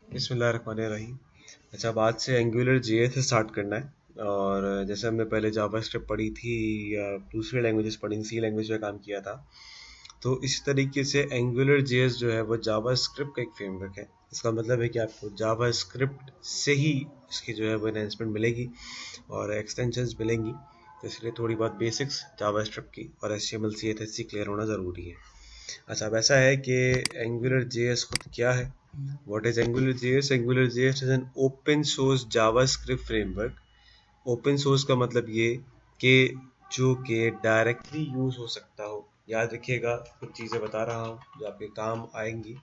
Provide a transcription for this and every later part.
बिस्मिल्लाहिर्रहमानिर्रहीम। अच्छा, अब आज से एंगुलर जेएस से स्टार्ट करना है। और जैसे हमने पहले जावास्क्रिप्ट पढ़ी थी या दूसरी लैंग्वेजेस पढ़ी, सी लैंग्वेज में काम किया था, तो इसी तरीके से एंगुलर जेएस जो है वो जावास्क्रिप्ट का एक फ्रेमवर्क है। इसका मतलब है कि आपको जावास्क्रिप्ट से ही इसकी जो है वो एनहांसमेंट मिलेगी और एक्सटेंशंस मिलेंगी। तो इसलिए थोड़ी बहुत बेसिक्स जावास्क्रिप्ट की और एचटीएमएल सीएसएस क्लियर होना ज़रूरी है। अच्छा, अब ऐसा है कि एंगुलर जेएस खुद क्या है? What is AngularJS? AngularJS is an open source JavaScript framework। Open source का मतलब ये कि जो कि डायरेक्टली यूज हो सकता हो। याद रखिएगा, कुछ चीज़ें बता रहा हूँ जो आपके काम आएंगी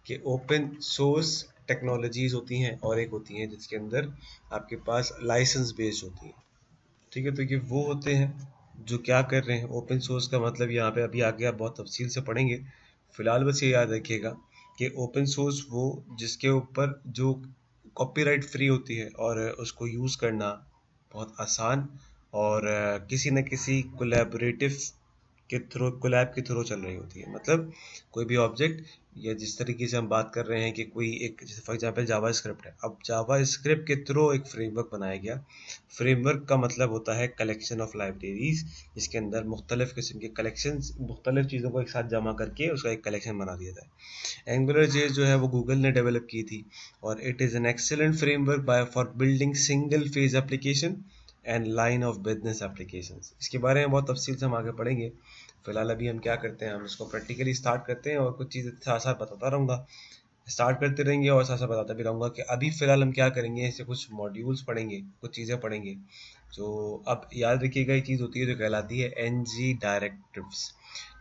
कि ओपन सोर्स टेक्नोलॉजीज होती हैं और एक होती हैं जिसके अंदर आपके पास लाइसेंस बेस्ड होती है। ठीक है, तो ये वो होते हैं जो क्या कर रहे हैं। ओपन सोर्स का मतलब यहाँ पे अभी आगे आप बहुत तफसील से पढ़ेंगे। फिलहाल बस ये याद रखिएगा कि ओपन सोर्स वो जिसके ऊपर जो कॉपीराइट फ्री होती है और उसको यूज़ करना बहुत आसान और किसी न किसी कोलैबोरेटिव के थ्रू, कोलैब के थ्रू चल रही होती है। मतलब कोई भी ऑब्जेक्ट या जिस तरीके से हम बात कर रहे हैं कि कोई एक, जैसे फॉर एग्जांपल जावा स्क्रिप्ट है, अब जावा स्क्रिप्ट के थ्रू एक फ्रेमवर्क बनाया गया। फ्रेमवर्क का मतलब होता है कलेक्शन ऑफ लाइब्रेरीज, जिसके अंदर मुख्तलिफ किस्म के कलेक्शन, मुख्तलिफ चीज़ों को एक साथ जमा करके उसका एक कलेक्शन बना दिया जाए। एंगुलर जेएस जो है वो गूगल ने डेवलप की थी और it is an excellent framework by for building single phase application and line of business applications. इसके बारे में बहुत तफसील से हम आगे पढ़ेंगे। फिलहाल अभी हम क्या करते हैं, हम इसको प्रैक्टिकली स्टार्ट करते हैं और कुछ चीज़ें साथ साथ बताता रहूँगा। स्टार्ट करते रहेंगे और साथ साथ बताता भी रहूँगा कि अभी फ़िलहाल हम क्या करेंगे। इससे कुछ मॉड्यूल्स पढ़ेंगे, कुछ चीज़ें पढ़ेंगे। जो अब याद रखिएगा, एक चीज़ होती है जो कहलाती है एनजी डायरेक्टिव्स।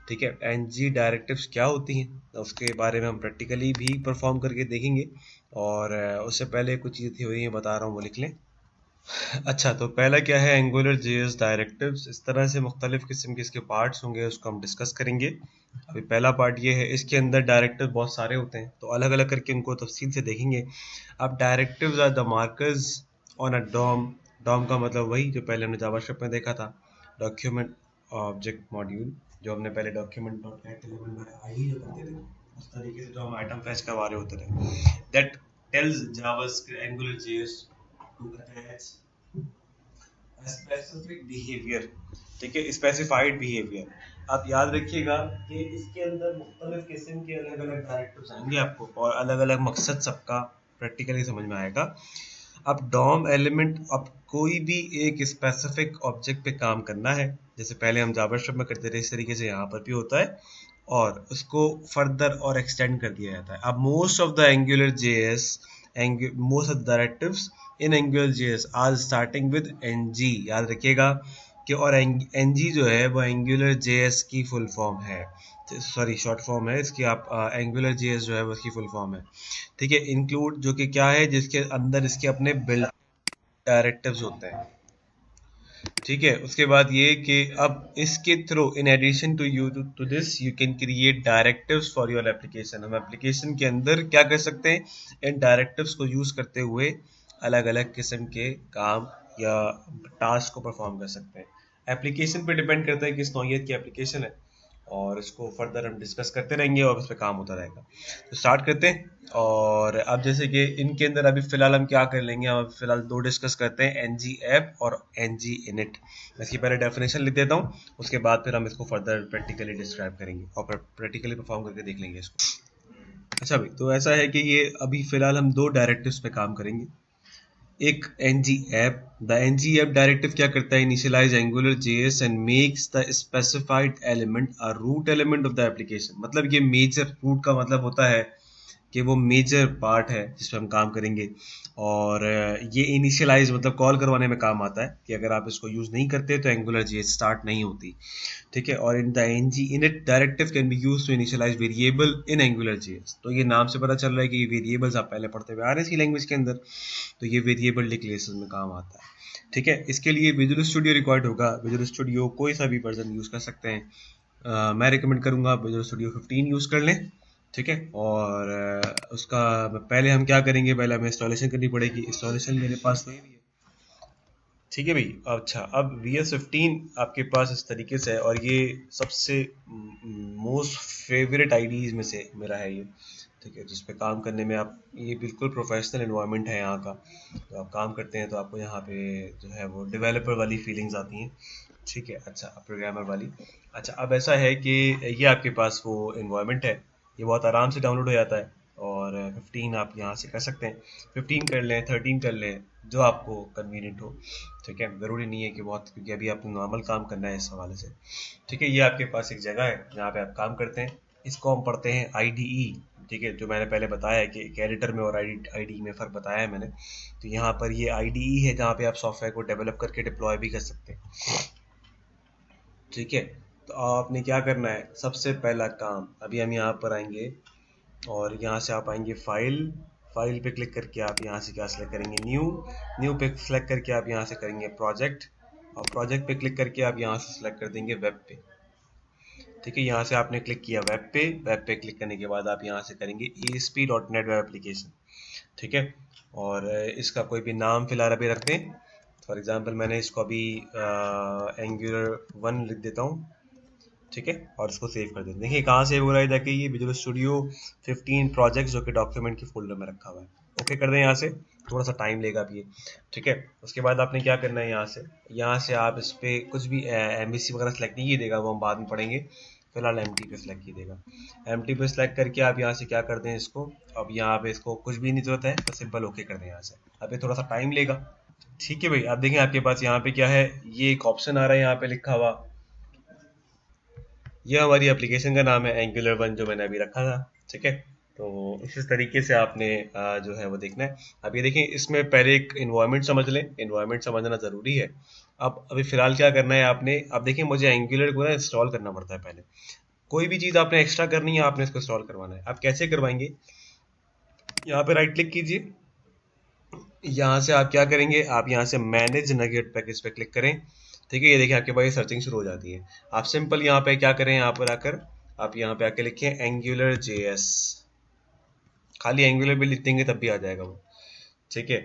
ठीक है, एनजी डायरेक्टिव्स क्या होती हैं तो उसके बारे में हम प्रैक्टिकली भी परफॉर्म करके देखेंगे। और उससे पहले कुछ चीज़ें थी हुई हैं, बता रहा हूँ, वो लिख लें। अच्छा, तो पहला क्या है, एंगुलर जेएस डायरेक्टिव्स। इस तरह से मुख्तलिफ किस्म के इसके पार्ट्स होंगे, उसको हम डिस्कस करेंगे। अभी पहला पार्ट ये है, इसके अंदर डायरेक्टिव बहुत सारे होते हैं तो अलग अलग करके उनको तफसील से देखेंगे। अब directives are the markers on a DOM. DOM का मतलब वही जो पहले हमने जावास्क्रिप्ट में देखा था, डॉक्यूमेंट ऑब्जेक्ट मॉड्यूल, जो हमने पहले डॉक्यूमेंट डॉट गेट एलिमेंट में आई जो करते थे, उस तरीके से जो हम आइटम फैच करवा रहे होते थे। That tells JavaScript Angular JS to attach specific behaviour. ठीक है, स्पेसिफाइड बिहेवियर। आप याद रखिएगा कि इसके अंदर मुख्तलिफ किस्म के अलग अलग डायरेक्टिव्स आएंगे आपको और अलग अलग मकसद सबका प्रैक्टिकली समझ में आएगा। अब डॉम एलिमेंट, अब कोई भी एक स्पेसिफिक ऑब्जेक्ट पे काम करना है, जैसे पहले हम जावास्क्रिप्ट में करते थे, इस तरीके से यहाँ पर भी होता है और उसको फर्दर और एक्सटेंड कर दिया जाता है। अब most of the Angular JS, most of the directives in Angular JS are starting with NG. याद रखिएगा कि और एनजी जो है वो एंगुलर जेएस की फुल फॉर्म है, सॉरी शॉर्ट फॉर्म है इसकी। आप एंगुलर जेएस जो है वो उसकी फुल फॉर्म है। ठीक है, इंक्लूड जो कि क्या है, जिसके अंदर इसके अपने बिल्ट डायरेक्टिव्स होते हैं। ठीक है, उसके बाद ये कि अब इसके through in addition to you to this you can create directives for your application. हम एप्लीकेशन के अंदर क्या कर सकते हैं, इन डायरेक्टिव्स को यूज करते हुए अलग अलग किस्म के काम या टास्क को परफॉर्म कर सकते हैं। एप्लीकेशन पे डिपेंड करता है किस नौइयत की एप्लीकेशन है और इसको फर्दर हम डिस्कस करते रहेंगे और उस पर काम होता रहेगा। तो स्टार्ट करते हैं। और अब जैसे कि इनके अंदर अभी फिलहाल हम क्या कर लेंगे, हम फिलहाल दो डिस्कस करते हैं, एनजी ऐप और एनजी इनिट। मैं इसकी पहले डेफिनेशन लिख देता हूँ, उसके बाद फिर हम इसको फर्दर प्रैक्टिकली डिस्क्राइब करेंगे और प्रैक्टिकली परफॉर्म करके देख लेंगे इसको। अच्छा भाई, तो ऐसा है कि ये अभी फिलहाल हम दो डायरेक्टिव्स पे काम करेंगे। एक NG app, the NG app directive क्या करता है, initialise Angular JS and makes the specified element a root element of the application. मतलब ये मेजर, रूट का मतलब होता है कि वो मेजर पार्ट है जिस पर हम काम करेंगे। और ये इनिशियलाइज मतलब कॉल करवाने में काम आता है कि अगर आप इसको यूज नहीं करते तो एंगुलर जेएस स्टार्ट नहीं होती। ठीक है, और in the NG init directive can be used to initialise variable in Angular JS. तो ये नाम से पता चल रहा है कि ये वेरिएबल्स आप पहले पढ़ते हुए आ रहे हैं इसी लैंग्वेज के अंदर, तो ये वेरिएबल डिक्लेरेशन में काम आता है। ठीक है, इसके लिए विजुअल स्टूडियो रिक्वायर्ड होगा। विजुअल स्टूडियो कोई सा भी वर्जन यूज कर सकते हैं। मैं रिकमेंड करूंगा विजुअल स्टूडियो 15 यूज कर लें। ठीक है, और उसका पहले हम क्या करेंगे, पहले हमें इंस्टॉलेशन करनी पड़ेगी। इंस्टॉलेशन मेरे पास नहीं भी है। ठीक है भाई, अच्छा, अब VS15 आपके पास इस तरीके से है और ये सबसे मोस्ट फेवरेट आईडीज में से मेरा है ये। ठीक है, जिस पे काम करने में आप, ये बिल्कुल प्रोफेशनल एनवायरनमेंट है यहाँ का, तो आप काम करते हैं तो आपको यहाँ पे जो है वो डेवलपर वाली फीलिंग्स आती हैं। ठीक है, अच्छा, प्रोग्रामर वाली। अच्छा, अब ऐसा है कि ये आपके पास वो एनवायरनमेंट है, ये बहुत आराम से डाउनलोड हो जाता है, और 15 आप यहाँ से कर सकते हैं, 15 कर लें, 13 कर लें, जो आपको कन्वीनियंट हो। ठीक है, ज़रूरी नहीं है कि बहुत, क्योंकि अभी आपको नॉर्मल काम करना है इस हवाले से। ठीक है, ये आपके पास एक जगह है जहाँ पे आप काम करते हैं, इसको हम पढ़ते हैं आईडीई। ठीक है, जो मैंने पहले बताया है कि एक एडिटर में और आईडीई में फ़र्क बताया है मैंने, तो यहाँ पर ये आईडीई है जहाँ पे आप सॉफ्टवेयर को डेवलप करके डिप्लॉय भी कर सकते हैं। ठीक है, तो आपने क्या करना है, सबसे पहला काम, अभी हम यहाँ पर आएंगे और यहाँ से आप आएंगे फाइल, फाइल पे क्लिक करके आप यहाँ से क्या सेलेक्ट करेंगे, न्यू, न्यू पे सेलेक्ट करके आप यहाँ से करेंगे प्रोजेक्ट, और प्रोजेक्ट पे क्लिक करके आप यहाँ से सेलेक्ट कर देंगे वेब पे। ठीक है, यहाँ से आपने क्लिक किया वेब पे, वेब पे क्लिक करने के बाद आप यहाँ से करेंगे ASP.NET वेब एप्लीकेशन। ठीक है, और इसका कोई भी नाम फिलहाल अभी रख दें, फॉर एग्जांपल मैंने इसको अभी एंगुलर 1 लिख देता हूँ। ठीक है, और इसको सेव कर देते हैं। देखिए कहाँ सेव हो रहा है, जाके ये विजुअल स्टूडियो 15 प्रोजेक्ट जो कि डॉक्यूमेंट के फोल्डर में रखा हुआ है। ओके कर दें यहाँ से, थोड़ा सा टाइम लेगा अभी ये। ठीक है, उसके बाद आपने क्या करना है, यहाँ से आप इस पर कुछ भी MVC वगैरह सेलेक्ट नहीं देगा, वो हम बाद में पढ़ेंगे, फिलहाल MT पे सेलेक्ट कीजिएगा। MT पे सेलेक्ट करके आप यहाँ से क्या कर दें इसको, अब यहाँ पे इसको कुछ भी नहीं जरूरत है, तो सिंपल ओके कर दें यहाँ से। अब ये थोड़ा सा टाइम लेगा। ठीक है भाई, आप देखें आपके पास यहाँ पे क्या है, ये एक ऑप्शन आ रहा है यहाँ पे लिखा हुआ, ये हमारी एप्लीकेशन का नाम है एंगुलर 1 जो मैंने अभी रखा था। ठीक है, तो इस तरीके से आपने जो है वो देखना है। अब ये देखें, इसमें पहले एक इन्वायरमेंट समझ लें, इन्वायरमेंट समझना ज़रूरी है। अब अभी फ़िलहाल क्या करना है आपने, अब देखिए मुझे एंगुलर को ना इंस्टॉल करना पड़ता है पहले, कोई भी चीज़ आपने एक्स्ट्रा करनी है आपने इसको इंस्टॉल करवाना है। आप कैसे करवाएंगे, यहाँ पे राइट क्लिक कीजिए, यहाँ से आप क्या करेंगे, आप यहाँ से मैनेज नगेट पैकेज पे क्लिक करें। ठीक है, ये देखिए आपके पास ये सर्चिंग शुरू हो जाती है। आप सिंपल यहाँ पे क्या करें, यहाँ पर आकर आप यहाँ पे आके लिखें एंगुलर JS, खाली एंगुलर भी लिख देंगे तब भी आ जाएगा वो। ठीक है,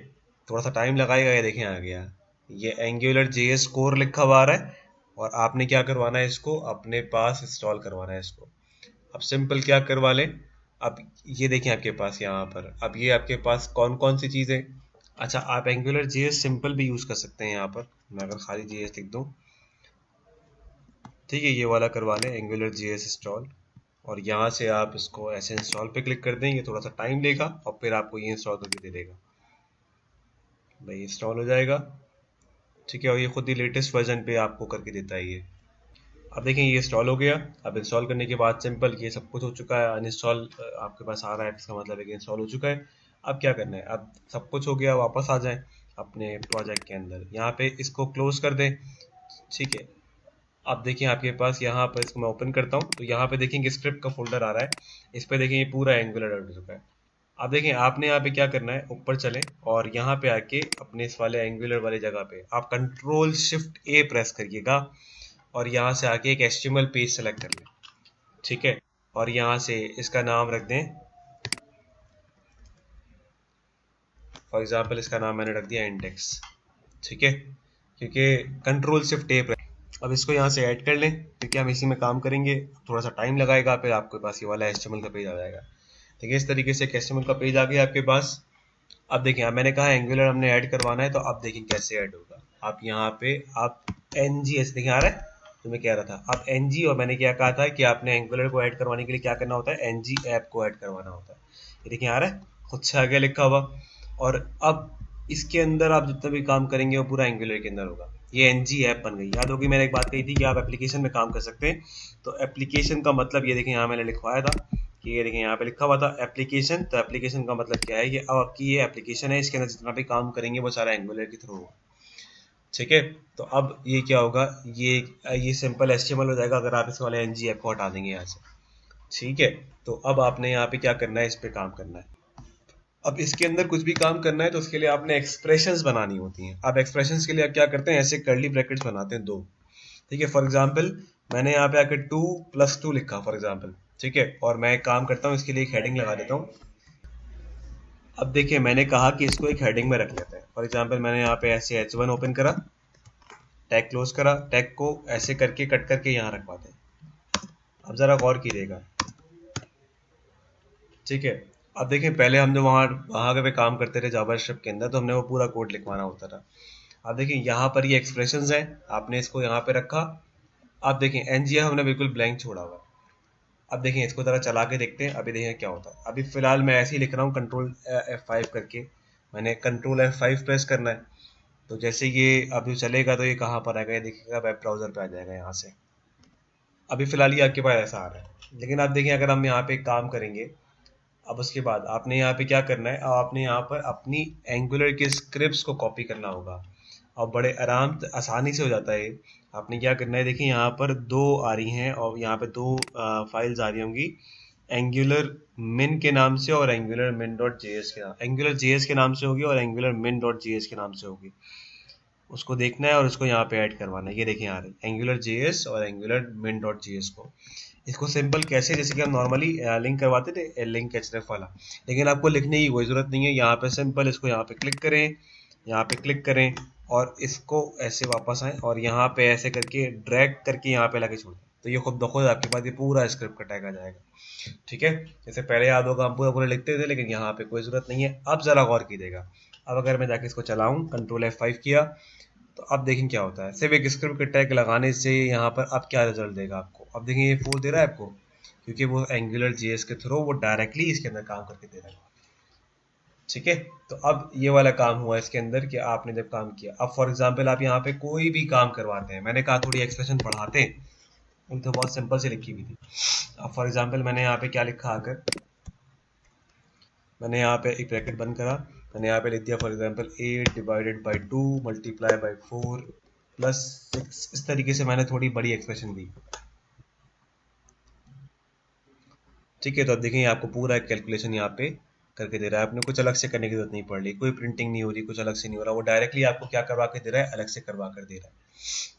थोड़ा सा टाइम लगाएगा, ये देखें आ गया, ये एंगुलर JS कोर लिखा हुआ आ रहा है, और आपने क्या करवाना है, इसको अपने पास इंस्टॉल करवाना है इसको। अब सिंपल क्या करवा लें, अब ये देखें आपके पास यहाँ पर, अब ये आपके पास कौन कौन सी चीज़ें, अच्छा आप एंगुलर JS सिंपल भी यूज़ कर सकते हैं। यहाँ पर मैं अगर खाली JS लिख दूँ, ठीक है, ये वाला करवा लें एंगुलर JS इंस्टॉल, और यहाँ से आप इसको ऐसे इंस्टॉल पे क्लिक कर दें, ये थोड़ा सा टाइम लेगा और फिर आपको ये इंस्टॉल करके दे देगा भाई, इंस्टॉल हो जाएगा। ठीक है, और ये खुद ही लेटेस्ट वर्जन पे आपको करके देता है ये। अब देखें ये इंस्टॉल हो गया। अब इंस्टॉल करने के बाद सिंपल ये सब कुछ हो चुका है, अनइंस्टॉल आपके पास आ रहा है, इसका मतलब है कि इंस्टॉल हो चुका है। अब क्या करना है, अब सब कुछ हो गया, वापस आ जाएं अपने प्रोजेक्ट के अंदर, यहाँ पे इसको क्लोज कर दें। ठीक है, अब देखिए आपके पास यहाँ पर, इसको मैं ओपन करता हूँ तो यहाँ पे देखेंगे स्क्रिप्ट का फोल्डर आ रहा है, इस पे देखें ये पूरा एंगुलर हो चुका है। अब देखें आपने यहाँ पे क्या करना है, ऊपर चलें और यहाँ पे आके अपने इस वाले एंगुलर वाली जगह पे आप Ctrl+Shift+A प्रेस करिएगा, और यहाँ से आके एक HTML पेज सेलेक्ट कर लें। ठीक है, और यहाँ से इसका नाम रख दें, फॉर एग्जाम्पल इसका नाम मैंने रख दिया इंडेक्स। ठीक है, क्योंकि Ctrl+Shift+A प्रेस, अब इसको यहाँ से ऐड कर लें क्योंकि हम इसी में काम करेंगे, थोड़ा सा टाइम लगाएगा, फिर आपके पास ये वाला HTML का पेज आ जाएगा। ठीक है, इस तरीके से HTML का पेज आ गया आपके पास। अब देखिए, अब मैंने कहा एंगुलर हमने ऐड करवाना है, तो अब देखिए कैसे ऐड होगा। आप यहाँ पे आप NG ऐसे देखिए आ रहा है, तो मैं कह रहा था आप NG, और मैंने क्या कहा था कि आपने एंगुलर को ऐड करवाने के लिए क्या करना होता है, NG ऐप को ऐड करवाना होता है। ये देखिए आ रहा है, खुद से आगे लिखा हुआ। और अब इसके अंदर आप जितना भी काम करेंगे वो पूरा एंगुलर के अंदर होगा। ये NG ऐप बन गई। याद होगी मैंने एक बात कही थी कि आप एप्लीकेशन में काम कर सकते हैं, तो एप्लीकेशन का मतलब ये देखें यहाँ मैंने लिखवाया था कि ये देखें यहाँ पे लिखा हुआ था एप्लीकेशन, तो एप्लीकेशन का मतलब क्या है कि अब आपकी ये एप्लीकेशन है, इसके अंदर जितना भी काम करेंगे वो सारा एंगुलर के थ्रू होगा। ठीक है, तो अब ये क्या होगा, ये सिंपल HTML हो जाएगा अगर आप इस वाले NG ऐप को हटा देंगे यहाँ से। ठीक है, तो अब आपने यहाँ पे क्या करना है, इस पे काम करना है। अब इसके अंदर कुछ भी काम करना है तो उसके लिए आपने एक्सप्रेशंस बनानी होती हैं। अब एक्सप्रेशंस के लिए आप क्या करते हैं, ऐसे कर्ली ब्रैकेट्स बनाते हैं दो। ठीक है, फॉर एग्जांपल मैंने यहाँ पे आकर 2+2 लिखा फॉर एग्जांपल। ठीक है, और मैं एक काम करता हूँ, इसके लिए एक हेडिंग लगा देता हूँ। अब देखिए मैंने कहा कि इसको एक हेडिंग में रख लेते हैं। फॉर एग्जांपल मैंने यहाँ पे ऐसे H1 ओपन करा, टैग क्लोज करा, टैग को ऐसे करके कट करके यहाँ रखवाते हैं। अब जरा गौर कीजिएगा, ठीक है। अब देखिए पहले हम जो वहाँ वहाँ पे काम करते थे जावास्क्रिप्ट के अंदर, तो हमने वो पूरा कोड लिखवाना होता था। अब देखिए यहाँ पर ये एक्सप्रेशंस हैं, आपने इसको यहाँ पे रखा। अब देखिए एनजीआर हमने बिल्कुल ब्लैंक छोड़ा हुआ है। अब देखिए इसको जरा चला के देखते हैं, अभी देखिए क्या होता है। अभी फिलहाल मैं ऐसे ही लिख रहा हूँ कंट्रोल F5 करके, मैंने कंट्रोल F5 प्रेस करना है। तो जैसे ये अभी चलेगा तो ये कहाँ पर आएगा, ये देखिएगा वेब ब्राउजर पे आ जाएगा यहाँ से। अभी फिलहाल ये आपके पास ऐसा आ रहा है, लेकिन आप देखिए अगर हम यहाँ पे काम करेंगे, अब उसके बाद आपने यहाँ पे क्या करना है, आपने यहाँ पर अपनी एंगुलर के स्क्रिप्ट्स को कॉपी करना होगा और बड़े आसानी से हो जाता है ये। आपने क्या करना है, देखिए यहाँ पर दो आ रही हैं और यहाँ पे दो फाइल्स आ रही होंगी, एंगुलर मिन के नाम से और एंगुलर मिन डॉट जेएस के नाम, एंगुलर जेएस के नाम से होगी और एंगुलर मिन डॉट जेएस के नाम से होगी। उसको देखना है और उसको यहाँ पे ऐड करवाना है। ये देखिए यहाँ एंगुलर जेएस और एंगुलर मिन डॉट जेएस को, इसको सिंपल कैसे, जैसे कि हम नॉर्मली लिंक करवाते थे लिंक एचरेफ वाला, लेकिन आपको लिखने की कोई जरूरत नहीं है। यहाँ पे सिंपल इसको यहाँ पे क्लिक करें, यहाँ पे क्लिक करें और इसको ऐसे वापस आए और यहाँ पे ऐसे करके ड्रैग करके यहाँ पे लगे छोड़ दें, तो ये खुद ब खुद आपके पास ये पूरा स्क्रिप्ट का टैग आ जाएगा। ठीक है, जैसे पहले याद होगा हम पूरा पूरा लिखते थे, लेकिन यहाँ पे कोई जरूरत नहीं है। अब जरा गौर कीजिएगा, अब अगर मैं जाके इसको चलाऊं, कंट्रोल F5 किया, तो अब देखें क्या होता है। सिर्फ एक स्क्रिप्ट के टैग लगाने से यहाँ पर अब क्या रिजल्ट देगा आपको, अब देखिए ये 4 दे रहा है आपको, क्योंकि वो एंगुलर जेएस के थ्रू वो डायरेक्टली इसके अंदर काम करके दे रहा है। ठीक है, तो अब ये वाला काम हुआ इसके अंदर कि आपने जब काम किया, अब फॉर एग्जांपल आप यहाँ पे कोई भी काम करवाते हैं, मैंने कहा थोड़ी एक्सप्रेशन पढ़ाते हैं, वो तो बहुत सिंपल से लिखी हुई थी। अब फॉर एग्जांपल मैंने यहाँ पे क्या लिखा, आकर मैंने यहाँ पे एक ब्रैकेट बंद करा, मैंने यहाँ पे लिख दिया for example 8 divided by 2 multiply by 4 plus 6, इस तरीके से मैंने थोड़ी बड़ी एक्सप्रेशन दी। ठीक है, तो अब देखिए आपको पूरा कैलकुलेशन यहाँ पे करके दे रहा है, आपने कुछ अलग से करने की जरूरत नहीं पड़ रही, कोई प्रिंटिंग नहीं हो रही, कुछ अलग से नहीं हो रहा, वो डायरेक्टली आपको क्या करवा के दे रहा है, अलग से करवा कर दे रहा है।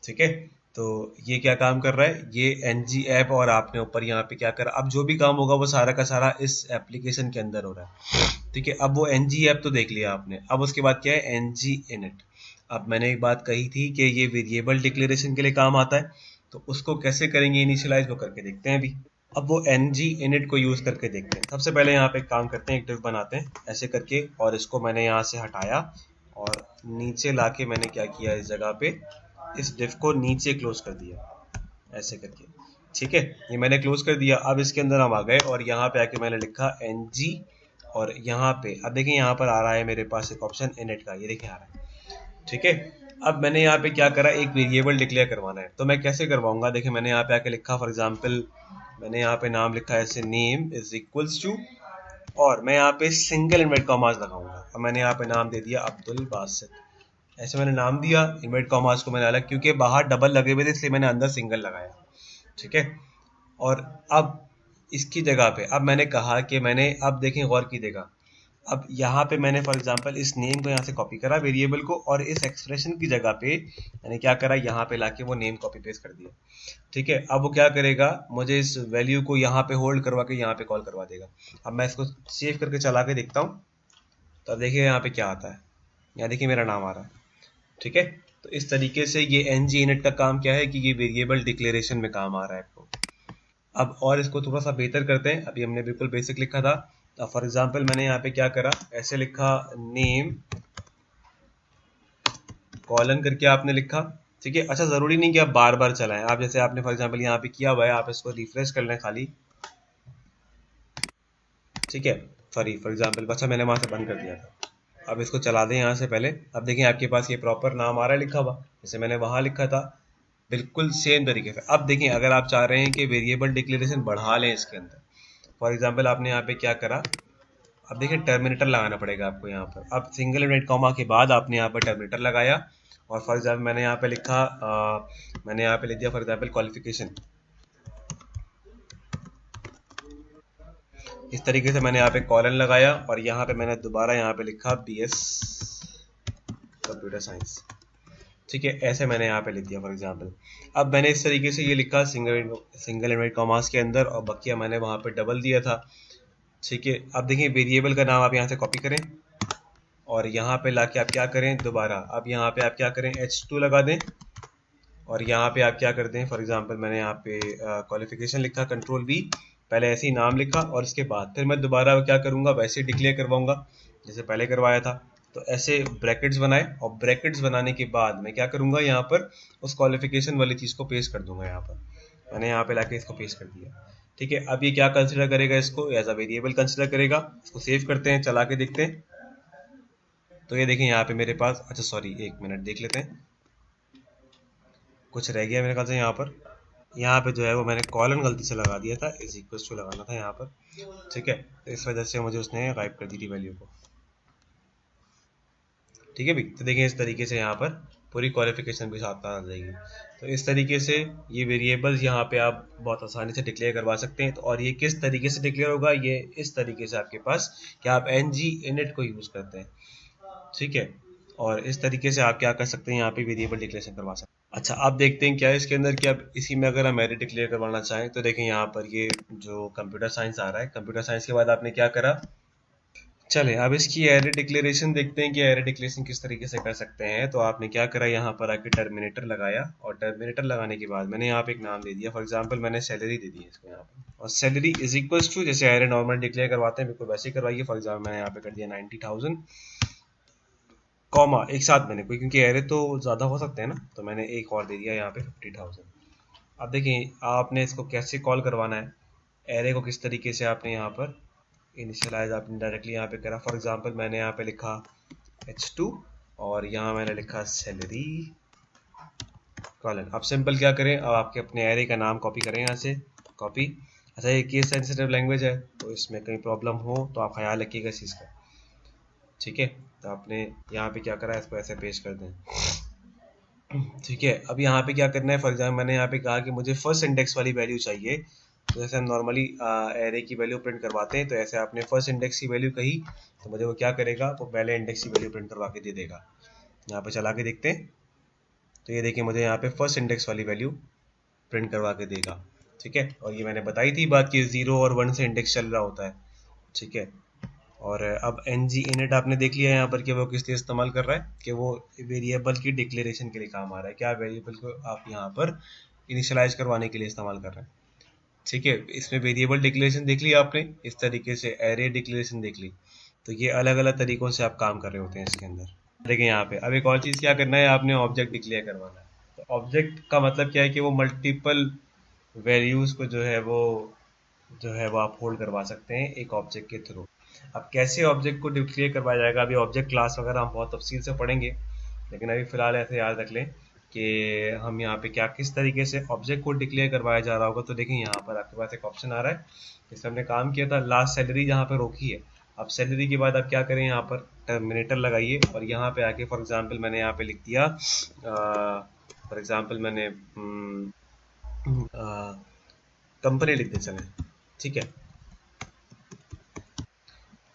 ठीक है, तो ये क्या काम कर रहा है, ये एनजी ऐप, और आपने ऊपर यहाँ पे क्या करा, अब जो भी काम होगा वो सारा का सारा इस एप्लीकेशन के अंदर हो रहा है। ठीक है, अब वो एनजी ऐप तो देख लिया आपने, अब उसके बाद क्या है, एनजी इनिट। अब मैंने एक बात कही थी कि ये वेरिएबल डिक्लेरेशन के लिए काम आता है, तो उसको कैसे करेंगे इनिशियलाइज, वो करके देखते हैं अभी। अब वो एनजी इनिट को यूज करके देखते हैं। सबसे पहले यहाँ पे काम करते हैं, एक डिव बनाते हैं ऐसे करके, और इसको मैंने यहाँ से हटाया और नीचे लाके मैंने क्या किया, इस जगह पे इस डिव को नीचे क्लोज कर दिया ऐसे करके। ठीक है, ये मैंने क्लोज कर दिया। अब इसके अंदर हम आ गए और यहाँ पे आके मैंने लिखा एनजी, और यहाँ पे अब देखिए यहाँ पर आ रहा है मेरे पास एक ऑप्शन इनिट का, ये देखिए आ रहा है। ठीक है, अब मैंने यहाँ पे क्या करा, एक वेरिएबल डिक्लेयर करवाना है, तो मैं कैसे करवाऊंगा, देखिए मैंने यहाँ पे आके लिखा फॉर एग्जाम्पल, मैंने यहाँ पे नाम लिखा है ऐसे, नेम इज इक्वल्स टू, और मैं यहाँ पे सिंगल इन्वर्ट कॉमास लगाऊंगा। अब मैंने यहाँ पे नाम दे दिया अब्दुल बासित, ऐसे मैंने नाम दिया, इन्वर्ट कॉमास को मैंने अलग, क्योंकि बाहर डबल लगे हुए थे इसलिए मैंने अंदर सिंगल लगाया। ठीक है, और अब इसकी जगह पे अब मैंने कहा कि मैंने, अब देखें गौर कीजिएगा, अब यहाँ पे मैंने फॉर एग्जांपल इस नेम को यहाँ से कॉपी करा वेरिएबल को, और इस एक्सप्रेशन की जगह पे मैंने क्या करा, यहाँ पे लाके वो नेम कॉपी पेस्ट कर दिया। ठीक है, अब वो क्या करेगा, मुझे इस वैल्यू को यहाँ पे होल्ड करवा के यहाँ पे कॉल करवा देगा। अब मैं इसको सेव करके चला के देखता हूँ, तो अब देखिए यहाँ पे क्या आता है, यहाँ देखिए मेरा नाम आ रहा है। ठीक है, तो इस तरीके से ये एनजी इनिट का काम क्या है कि ये वेरिएबल डिक्लेरेशन में काम आ रहा है आपको। अब और इसको थोड़ा सा बेहतर करते हैं, अभी हमने बिल्कुल बेसिक लिखा था, फॉर एग्जाम्पल मैंने यहाँ पे क्या करा, ऐसे लिखा नेम कॉलन करके आपने लिखा। ठीक है, अच्छा जरूरी नहीं कि आप बार बार चलाएं, आप जैसे आपने फॉर एग्जांपल यहाँ पे किया हुआ है, आप इसको रिफ्रेश कर लें खाली। ठीक है, सॉरी फॉर एग्जांपल, अच्छा मैंने वहां से बंद कर दिया था, अब इसको चला दें यहाँ से पहले। अब देखिए आपके पास ये प्रॉपर नाम आ रहा है लिखा हुआ, जैसे मैंने वहां लिखा था, बिल्कुल सेम तरीके से। अब देखिए अगर आप चाह रहे हैं कि वेरिएबल डिक्लेरेशन बढ़ा लें इसके अंदर, फॉर एग्जाम्पल आपने यहाँ पे क्या करा, अब देखिए टर्मिनेटर लगाना पड़ेगा आपको यहाँ पर। अब सिंगल इन्वर्ट कॉमा के बाद आपने यहाँ पर टर्मिनेटर लगाया, और फॉर एग्जाम्पल मैंने यहाँ पे लिखा, मैंने यहाँ पे लिख दिया फॉर एग्जाम्पल क्वालिफिकेशन, इस तरीके से मैंने यहाँ पे कॉलन लगाया, और यहाँ पे मैंने दोबारा यहाँ पे लिखा BS कंप्यूटर साइंस। ठीक है, ऐसे मैंने यहाँ पे लिख दिया फॉर एग्जाम्पल। अब मैंने इस तरीके से ये लिखा सिंगल इन्वर्ट कॉमास के अंदर, और बकिया मैंने वहाँ पे डबल दिया था। ठीक है, अब देखिए वेरिएबल का नाम आप यहाँ से कॉपी करें, और यहाँ पे लाके आप क्या करें दोबारा, अब यहाँ पे आप क्या करें H2 लगा दें, और यहाँ पे आप क्या कर दें, फॉर एग्जांपल मैंने यहाँ पे क्वालिफिकेशन लिखा, कंट्रोल V, पहले ऐसे ही नाम लिखा और इसके बाद फिर मैं दोबारा क्या करूंगा, वैसे डिक्लेयर करवाऊंगा जैसे पहले करवाया था। तो ऐसे ब्रैकेट्स बनाए और ब्रैकेट्स बनाने के बाद मैं क्या करूंगा, यहाँ पर उस क्वालिफिकेशन वाली चीज को पेस्ट कर दूंगा। यहाँ पर मैंने यहाँ पे लाके इसको पेस्ट कर दिया। ठीक है, अब ये क्या कंसिडर करेगा, इसको एज अ वेरिएबल कंसिडर करेगा। इसको सेव करते हैं, चला के देखते हैं। तो ये देखें यहाँ पे मेरे पास, अच्छा सॉरी एक मिनट देख लेते हैं, कुछ रह गया मेरे ख्याल से यहाँ पर। यहाँ पे जो है वो मैंने कॉलन गलती से लगा दिया था, इज इक्वल टू लगाना था यहाँ पर। ठीक है, तो इस वजह से मुझे उसने गायब कर दी थी वैल्यू को। ठीक है भाई, तो देखिए इस तरीके से यहाँ पर पूरी क्वालिफिकेशन भी साथ आ जाएगी। तो इस तरीके से ये वेरिएबल्स यहाँ पे आप बहुत आसानी से डिक्लेयर करवा सकते हैं। तो और ये किस तरीके से डिक्लेयर होगा, ये इस तरीके से आपके पास कि आप ng-init को यूज करते हैं। ठीक है, और इस तरीके से आप क्या कर सकते हैं, यहाँ पे वेरिएबल डिक्लेरेशन करवा सकते हैं। अच्छा, आप देखते हैं क्या है इसके अंदर, कि आप इसी में अगर हम एरे डिक्लेयर करवाना चाहें तो देखें यहाँ पर ये जो कंप्यूटर साइंस आ रहा है, कंप्यूटर साइंस के बाद आपने क्या करा, चले अब इसकी एरे डिक्लेरेशन देखते हैं कि एरे डिक्लेरेशन किस तरीके से कर सकते हैं। तो आपने क्या करा, यहाँ पर आके टर्मिनेटर लगाया और टर्मिनेटर लगाने के बाद मैंने यहाँ पे एक नाम दे दिया, फॉर एग्जांपल मैंने सैलरी दे दी है इसको यहाँ पर। और सैलरी इज इक्वल्स टू, जैसे एरे नॉर्मल डिक्लेयर करवाते हैं बिल्कुल वैसे ही करवाइए। फॉर एग्जाम्पल मैंने यहाँ पे कर दिया 90,000 कॉमा एक साथ मैंने कोई, क्योंकि एरे तो ज़्यादा हो सकते हैं ना, तो मैंने एक और दे दिया यहाँ पे 50,000। अब देखिए आपने इसको कैसे कॉल करवाना है, एरे को किस तरीके से आपने यहाँ पर इनिशियलाइज आपने डायरेक्टली यहाँ पे करा। फॉर एग्जांपल मैंने यहाँ पे लिखा h2 और यहाँ मैंने लिखा सैलरी कॉलन। अब सिंपल क्या करें, अब आपके अपने एरे का नाम कॉपी करें यहाँ से, कॉपी। अच्छा ये केस सेंसिटिव लैंग्वेज है तो इसमें कहीं प्रॉब्लम हो तो आप ख्याल रखिएगा इस चीज़ का। ठीक है, तो आपने यहाँ पे क्या करा है, इसको ऐसे पेश कर दें। ठीक है, अब यहाँ पे क्या करना है, फॉर एग्जाम्पल मैंने यहाँ पे कहा कि मुझे फर्स्ट इंडेक्स वाली वैल्यू चाहिए। तो जैसे हम नॉर्मली एरे की वैल्यू प्रिंट करवाते हैं, तो ऐसे आपने फर्स्ट इंडेक्स की वैल्यू कही तो मुझे वो क्या करेगा, वो पहले इंडेक्स की वैल्यू प्रिंट करवा के दे देगा। यहाँ पे चला के देखते हैं, तो ये देखिए मुझे यहाँ पे फर्स्ट इंडेक्स वाली वैल्यू प्रिंट करवा के देगा। ठीक है, और ये मैंने बताई थी बात कि 0 और 1 से इंडेक्स चल रहा होता है। ठीक है, और अब ng-init आपने देख लिया यहाँ पर कि वो किस लिए इस्तेमाल कर रहा है, कि वो वेरिएबल की डिक्लेरेशन के लिए काम आ रहा है, क्या वेरिएबल को आप यहाँ पर इनिशियलाइज करवाने के लिए इस्तेमाल कर रहे हैं। ठीक है, इसमें वेरिएबल डिक्लेरेशन देख ली आपने, इस तरीके से एरे डिक्लेरेशन देख ली। तो ये अलग अलग तरीकों से आप काम कर रहे होते हैं इसके अंदर। देखिए यहाँ पे अब एक और चीज़ क्या करना है, आपने ऑब्जेक्ट डिक्लेयर करवाना है। तो ऑब्जेक्ट का मतलब क्या है कि वो मल्टीपल वैल्यूज को जो है वो आप होल्ड करवा सकते हैं एक ऑब्जेक्ट के थ्रू। अब कैसे ऑब्जेक्ट को डिक्लेयर करवाया जाएगा, अभी ऑब्जेक्ट क्लास वगैरह हम बहुत तफसील से पढ़ेंगे, लेकिन अभी फिलहाल ऐसे याद रख लें कि हम यहाँ पे क्या किस तरीके से ऑब्जेक्ट को डिक्लेयर करवाया जा रहा होगा। तो देखिए यहाँ पर आपके पास एक ऑप्शन आ रहा है जिससे हमने काम किया था, लास्ट सैलरी जहाँ पे रोकी है। अब सैलरी के बाद आप क्या करें, यहाँ पर टर्मिनेटर लगाइए और यहाँ पे आके फॉर एग्जांपल मैंने यहाँ पे लिख दिया, फॉर एग्जांपल मैंने कंपनी लिख दे चले। ठीक है,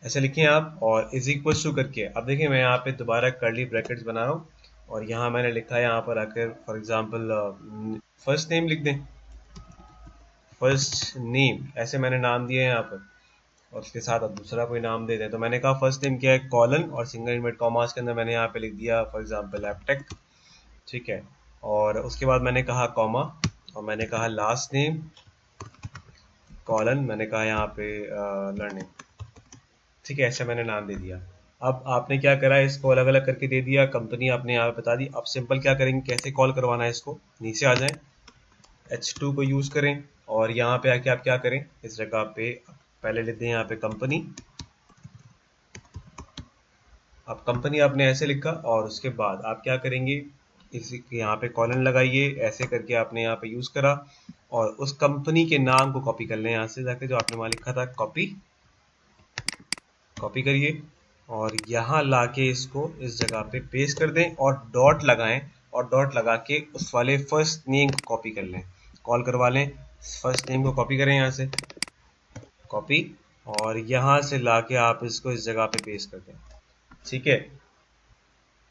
ऐसे लिखिए आप और इज इक्वल टू करके। अब देखिए मैं यहाँ पे दोबारा कर्ली ब्रैकेट्स बना रहा हूँ और यहाँ मैंने लिखा है, यहाँ पर आकर फॉर एग्जांपल फर्स्ट नेम लिख दें, फर्स्ट नेम ऐसे मैंने नाम दिया है यहाँ पर, और उसके साथ अब दूसरा कोई नाम दे दें। तो मैंने कहा फर्स्ट नेम क्या है, कॉलन, और सिंगल इन्वर्टेड कॉमास के अंदर मैंने यहाँ पे लिख दिया फॉर एग्जांपल एपटेक। ठीक है, और उसके बाद मैंने कहा कॉमा और मैंने कहा लास्ट नेम कॉलन, मैंने कहा यहाँ पे लर्निंग। ठीक है, ऐसे मैंने नाम दे दिया। अब आपने क्या करा, इसको अलग अलग करके दे दिया, कंपनी आपने यहाँ पे बता दी। अब सिंपल क्या करेंगे, कैसे कॉल करवाना है इसको, नीचे आ जाएं, h2 को यूज करें और यहाँ पे आके आप क्या करें, इस जगह पे पहले लिख दें यहाँ पे कंपनी। अब कंपनी आपने ऐसे लिखा और उसके बाद आप क्या करेंगे, इसी यहाँ पे कॉलन लगाइए, ऐसे करके आपने यहाँ पे यूज करा और उस कंपनी के नाम को कॉपी कर लें यहाँ से जाके, जो आपने वहां लिखा था, कॉपी करिए और यहाँ लाके इसको इस जगह पे पेस्ट कर दें और डॉट लगाएं और डॉट लगा के उस वाले फर्स्ट नेम को कॉपी कर लें, कॉल करवा लें। फर्स्ट नेम को कॉपी करें यहाँ से, कॉपी, और यहाँ से लाके आप इसको इस जगह पे पेस्ट कर दें। ठीक है,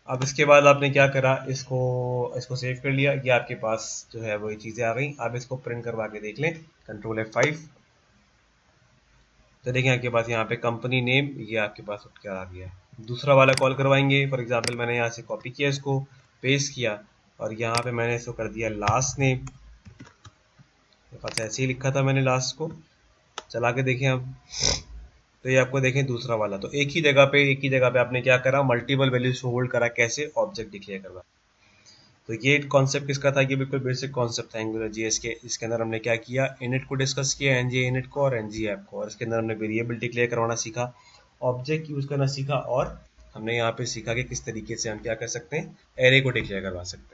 अब इसके बाद आपने क्या करा, इसको सेव कर लिया, ये आपके पास जो है वही चीज़ें आ गई। आप इसको प्रिंट करवा के देख लें, कंट्रोल F5। तो देखिए आपके पास यहाँ पे कंपनी नेम ये आपके पास उठ कर आ गया है। दूसरा वाला कॉल करवाएंगे, फॉर एग्जांपल मैंने यहाँ से कॉपी किया, इसको पेस्ट किया और यहाँ पे मैंने इसको कर दिया लास्ट नेम, मेरे पास ऐसे ही लिखा था मैंने लास्ट को, चला के देखें अब, तो ये आपको देखें दूसरा वाला, तो एक ही जगह पे आपने क्या करा, मल्टीपल वैल्यूज होल्ड करा, कैसे, ऑब्जेक्ट डिक्लेयर करवा। तो ये कॉन्सेप्ट किसका था, ये बिल्कुल बेसिक कॉन्सेप्ट था एंगुलर जीएस के। इसके अंदर हमने क्या किया, इनिट को डिस्कस किया, एनजी इनिट को और एनजी ऐप को, और इसके अंदर हमने वेरिएबल डिक्लेयर करवाना सीखा, ऑब्जेक्ट यूज करना सीखा, और हमने यहाँ पे सीखा कि किस तरीके से हम क्या कर सकते हैं, एरे को डिक्लेयर करवा सकते हैं।